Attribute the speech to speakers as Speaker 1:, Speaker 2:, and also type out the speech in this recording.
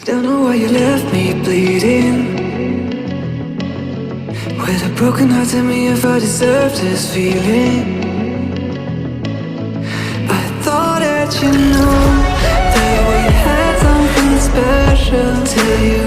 Speaker 1: Don't know why you left me bleeding. With a broken heart, tell me if I deserve this feeling. I thought that you knew that we had something special till you